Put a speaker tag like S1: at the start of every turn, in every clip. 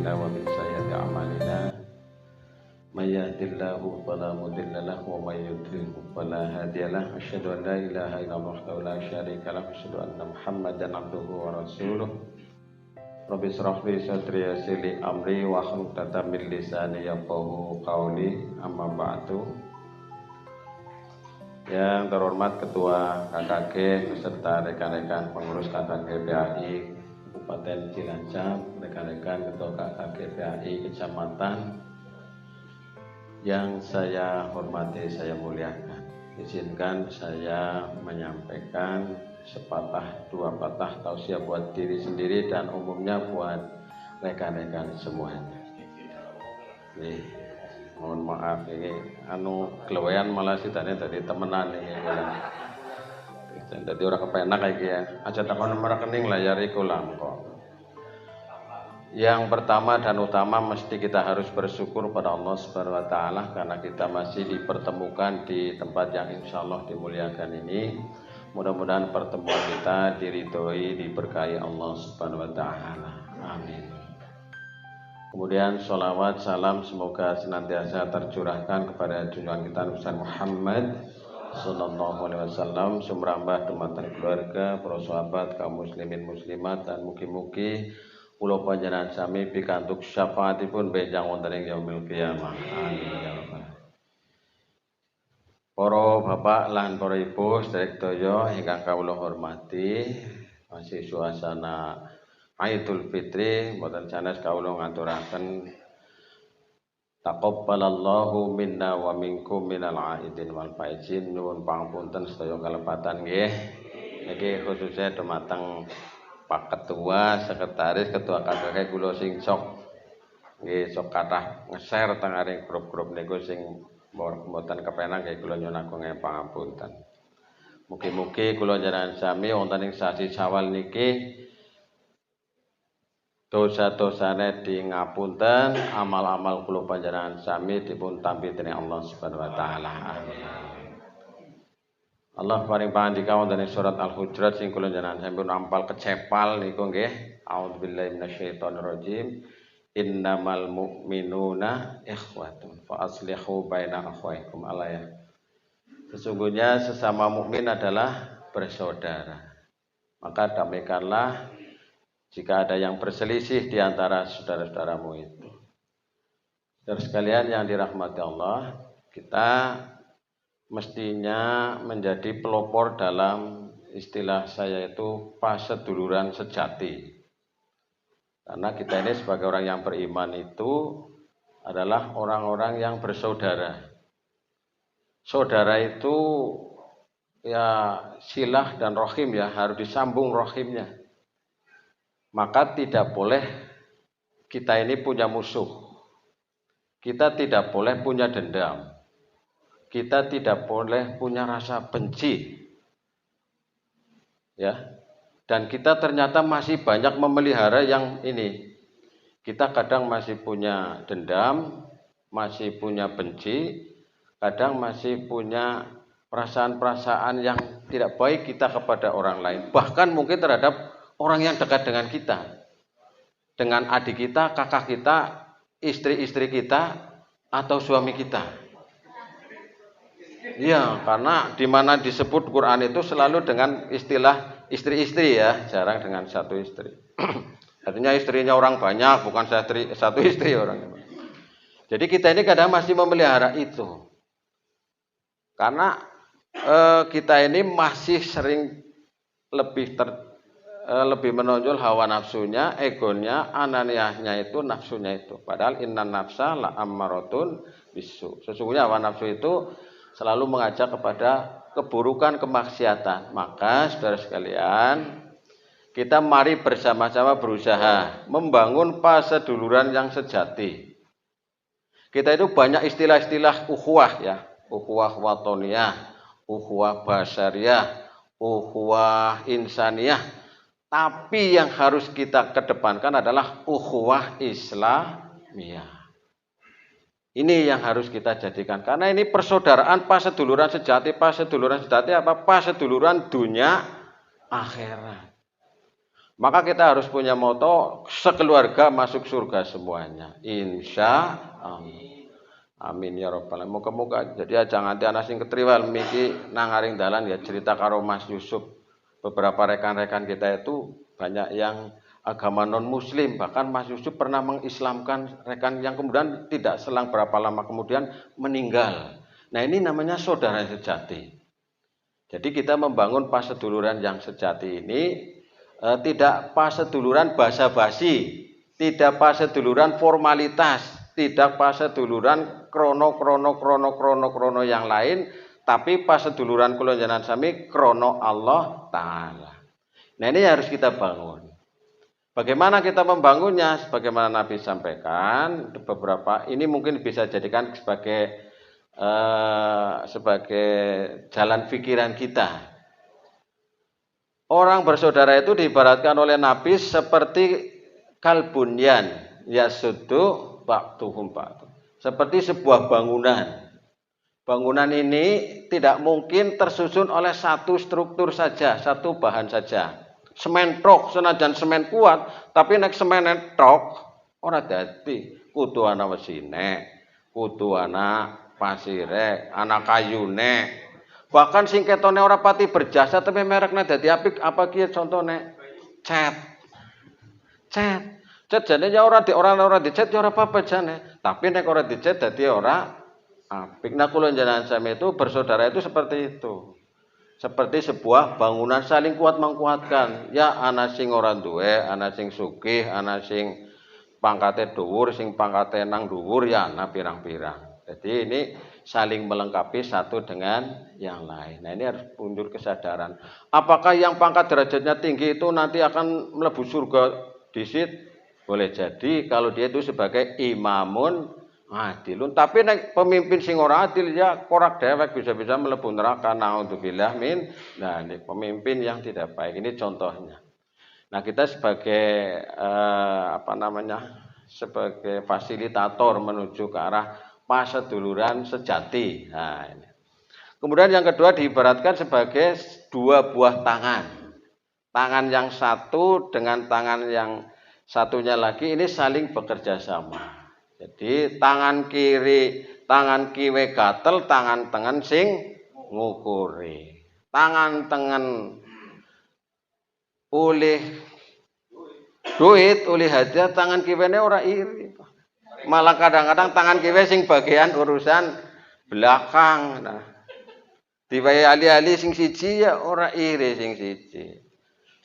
S1: أنفسنا ومن سيئات أعمالنا من يهد الله فلا مضل له ومن يضلل فلا هادي له أشهد أن لا إله إلا الله وحده لا شريك له أشهد أن محمدا عبده ورسوله رب اشرح لي صدري ويسر لي أمري واحلل عقدة من لساني يفقهوا قولي أما بعد. Yang terhormat Ketua KKG beserta rekan-rekan pengurus KKG PAI Kabupaten Cilacap, rekan-rekan Ketua KKG PAI Kecamatan yang saya hormati, saya muliakan. Izinkan saya menyampaikan sepatah dua patah tausiah buat diri sendiri dan umumnya buat rekan-rekan semuanya. Nih, mohon maaf ini kelewean malah sidane tadi temenan iki kula. Dadi ora kepenak iki ya. Aja takon nomor rekening layar iku langkok. Yang pertama dan utama mesti kita harus bersyukur pada Allah Subhanahu wa taala karena kita masih dipertemukan di tempat yang insyaallah dimuliakan ini. Mudah-mudahan pertemuan kita diridhoi, diberkahi Allah Subhanahu wa taala. Amin. Kemudian sholawat salam semoga senantiasa tercurahkan kepada junjungan kita Nabi Muhammad sallallahu alaihi wasallam, sumrambah dumateng keluarga, para sahabat, kaum muslimin muslimat dan mugi-mugi kula panjenengan sami pikantuk syafaatipun benjang wonten ing yaumil qiyamah. Amin ya rabbal alamin. Para bapak lan para ibu sedaya ingkang kawula hormati, masih suasana Aidul Fitri, mboten sanes kawula ngaturaken taqabbalallahu minna wa minkum minal aidin wal faizin, nuwun pangapunten sedaya kalepatan nggih. Niki khususnya dumateng Pak Ketua, Sekretaris, Ketua KKG kula sing sok nggih sok kathah nge-share teng aring grup-grup niku sing mboten kepenak nggih kula nyuwun agung pangapunten. Mugi-mugi kula njenengan sami wonten ing sasi Syawal niki dosa-dosane di ngapunten, amal-amal kula panjenengan sami dipun tampi dening Allah Subhanahu wa taala. Amin. Allah paring pangandika wonten ing surat Al-Hujurat sing kula njenengan sami pun ampal kecepal niku nggih. A'udzubillahi minasyaitonir rajim. Innamal mu'minuna ikhwatun fa aslihu baina akhwaikum alayah. Sesungguhnya sesama mukmin adalah bersaudara. Maka damaikanlah jika ada yang berselisih di antara saudara-saudaramu itu. Saudara sekalian yang dirahmati Allah, kita mestinya menjadi pelopor dalam istilah saya itu paseduluran sejati. Karena kita ini sebagai orang yang beriman itu adalah orang-orang yang bersaudara. Saudara itu ya silah dan rohim ya, harus disambung rohimnya. Maka tidak boleh kita ini punya musuh. Kita tidak boleh punya dendam. Kita tidak boleh punya rasa benci. Ya. Dan kita ternyata masih banyak memelihara yang ini. Kita kadang masih punya dendam, masih punya benci, kadang masih punya perasaan-perasaan yang tidak baik kita kepada orang lain. Bahkan mungkin terhadap orang yang dekat dengan kita, dengan adik kita, kakak kita, istri-istri kita, atau suami kita. Ya, karena di mana disebut Quran itu selalu dengan istilah istri-istri ya, jarang dengan satu istri. Artinya istrinya orang banyak, bukan satu istri orang. Jadi kita ini kadang masih memelihara itu. Karena kita ini masih sering lebih menonjol hawa nafsunya, egonya, ananiyahnya itu, nafsunya itu. Padahal innan nafsa la ammaratun bisu. Sesungguhnya hawa nafsu itu selalu mengajak kepada keburukan, kemaksiatan. Maka saudara sekalian, kita mari bersama-sama berusaha membangun paseduluran yang sejati. Kita itu banyak istilah-istilah ukhuwah ya, ukhuwah watoniyah, ukhuwah basyariyah, ukhuwah insaniyah. Tapi yang harus kita kedepankan adalah ukhuwah Islamiyah. Ini yang harus kita jadikan. Karena ini persaudaraan, paseduluran sejati. Paseduluran sejati apa? Paseduluran dunia akhirat. Maka kita harus punya moto sekeluarga masuk surga semuanya. Insya Allah. Amin ya robbal alamin. Moga-moga jadi aja nganti ana sing ketriwal miki nang ngaring dalan ya cerita karo Mas Yusuf. Beberapa rekan-rekan kita itu banyak yang agama non muslim, bahkan Mas Yusuf pernah mengislamkan rekan yang kemudian tidak selang berapa lama kemudian meninggal. Nah, ini namanya saudara sejati. Jadi kita membangun paseduluran yang sejati ini tidak paseduluran basa-basi, tidak paseduluran formalitas, tidak paseduluran krono yang lain, tapi paseduluran kula njenengan sami krono Allah taala. Nah, ini harus kita bangun. Bagaimana kita membangunnya? Sebagaimana Nabi sampaikan, beberapa ini mungkin bisa jadikan sebagai jalan pikiran kita. Orang bersaudara itu diibaratkan oleh Nabi seperti kalbunyan yasuddu ba'duhum ba'd. Seperti sebuah bangunan. Bangunan ini tidak mungkin tersusun oleh satu struktur saja, satu bahan saja. Semen trok, senajan semen kuat, tapi nek semen trok ora dadi. Kudu ana wesine, kudu ana pasire, ana kayune. Bahkan sing ketone ora pati berjasa tapi mereknya dadi apik, apa ki contone? Cat. Cat jane ya ora dicet ya ora apa-apa jane. Tapi nek ora dicet dadi ora apik. Nah, kula njenengan sami itu bersaudara itu seperti itu. Seperti sebuah bangunan saling kuat menguatkan. Ya ana sing ora duwe, ana sing sugih, ana sing pangkate dhuwur, sing pangkate nang dhuwur ya ana pirang-pirang. Jadi ini saling melengkapi satu dengan yang lain. Nah, ini harus muncul kesadaran. Apakah yang pangkat derajatnya tinggi itu nanti akan mlebu surga disit? Boleh jadi kalau dia itu sebagai imamun adilun, tapi nek pemimpin sing ora adil ya korak dewek bisa-bisa mlebu neraka. Naudzubillah min. Nah, ini pemimpin yang tidak baik. Ini contohnya. Nah, kita sebagai sebagai fasilitator menuju ke arah paseduluran sejati. Nah, ini. Kemudian yang kedua diibaratkan sebagai dua buah tangan. Tangan yang satu dengan tangan yang satunya lagi ini saling bekerja sama. Jadi tangan kiwe gatel, tangan tengen sing ngukuri. Tangan tengen oleh duit, oleh hadiah, tangan kiwene ora iri. Malah kadang-kadang tangan kiwe sing bagian urusan belakang. Nah, diwai ali-ali sing siji ya ora iri sing siji.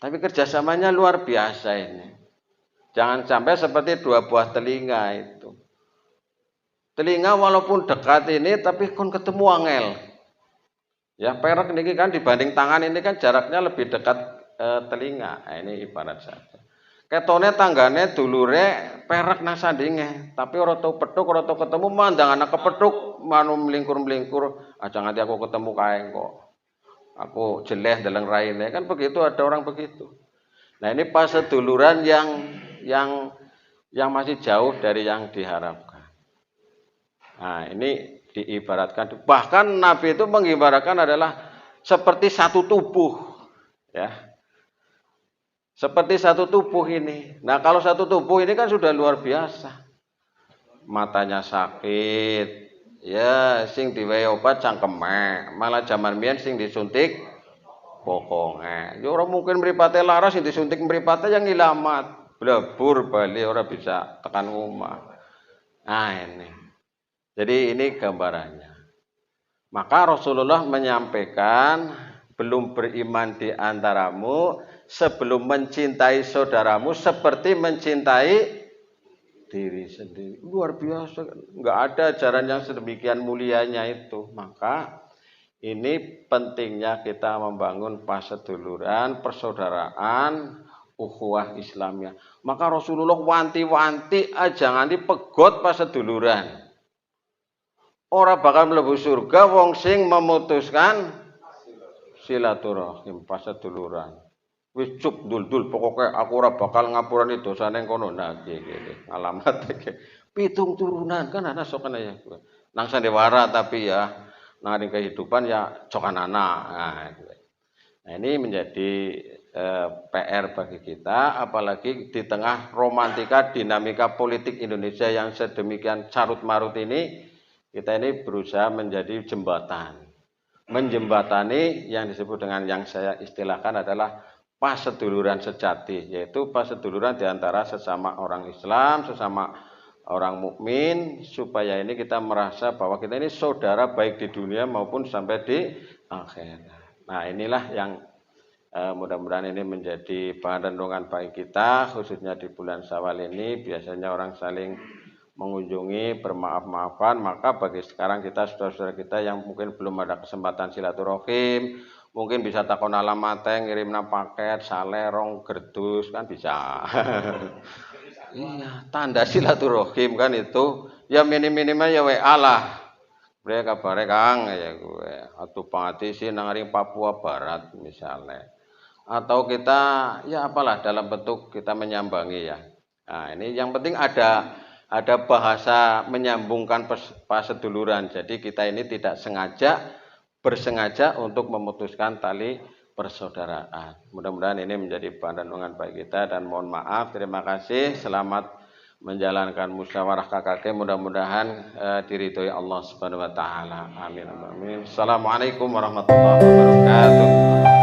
S1: Tapi kerjasamanya luar biasa ini. Jangan sampai seperti dua buah telinga itu. Telinga walaupun dekat ini tapi kon ketemu angel. Ya, perak ini kan dibanding tangan ini kan jaraknya lebih dekat telinga. Nah, ini ibarat saja. Ketone tanggane dulure perak nang sandinge, tapi ora tau petuk, ora tau ketemu mandang anak kepethuk manu melingkur-melingkur, aja nganti aku ketemu kae kok. Aku jeleh deleng raine, kan begitu, ada orang begitu. Nah, ini pas seduluran yang masih jauh dari yang diharapkan. Nah, ini diibaratkan, bahkan Nabi itu mengibaratkan adalah seperti satu tubuh, ya. Seperti satu tubuh ini. Nah, kalau satu tubuh ini kan sudah luar biasa. Matanya sakit, ya sing diwehi obat cangkeme, malah zaman biyen sing disuntik bokonge. Ya ora mungkin mripate laras sing disuntik mripate yang ilamat. Blebur bali ora bisa tekan omah. Nah, ini. Jadi ini gambarannya. Maka Rasulullah menyampaikan, belum beriman di antaramu sebelum mencintai saudaramu seperti mencintai diri sendiri. Luar biasa, enggak ada ajaran yang sedemikian mulianya itu. Maka ini pentingnya kita membangun paseduluran, persaudaraan, ukhuwah Islamiyah. Maka Rasulullah wanti-wanti aja nganti pegot paseduluran. Ora bakal mlebu surga wong sing memutuskan silaturahim, paseduluran. Wis cuk dul-dul pokoke aku ora bakal ngapurani dosane kono. Nah, iki alamat iki. Pitung turunan kan ana sok ya. Nang sandiwara tapi ya nang kehidupan ya cokan anak. Nah, ini menjadi PR bagi kita, apalagi di tengah romantika dinamika politik Indonesia yang sedemikian carut-marut ini, kita ini berusaha menjadi jembatan. Menjembatani yang disebut dengan yang saya istilahkan adalah paseduluran sejati, yaitu paseduluran di antara sesama orang Islam, sesama orang mukmin, supaya ini kita merasa bahwa kita ini saudara baik di dunia maupun sampai di akhirat. Nah, inilah yang mudah-mudahan ini menjadi bahan renungan bagi kita, khususnya di bulan Syawal ini. Biasanya orang saling mengunjungi, bermaaf-maafan, maka bagi sekarang kita, saudara-saudara kita yang mungkin belum ada kesempatan silaturahim, mungkin bisa takon alamatnya, ngirimna paket, salerong, gerdus, kan bisa. Iya, tanda silaturahim kan itu, ya minim-minimnya ya WA lah. Bre kabare Kang ya gue, atuh pangati sih nang Papua Barat misalnya. Atau kita ya apalah dalam bentuk kita menyambangi ya. Nah, ini yang penting ada bahasa menyambungkan paseduluran. Jadi kita ini tidak bersengaja untuk memutuskan tali persaudaraan. Mudah-mudahan ini menjadi bahan renungan bagi kita dan mohon maaf, terima kasih, selamat menjalankan musyawarah KKK, mudah-mudahan diridhoi Allah Subhanahu wa taala. Amin amin. Assalamualaikum warahmatullahi wabarakatuh.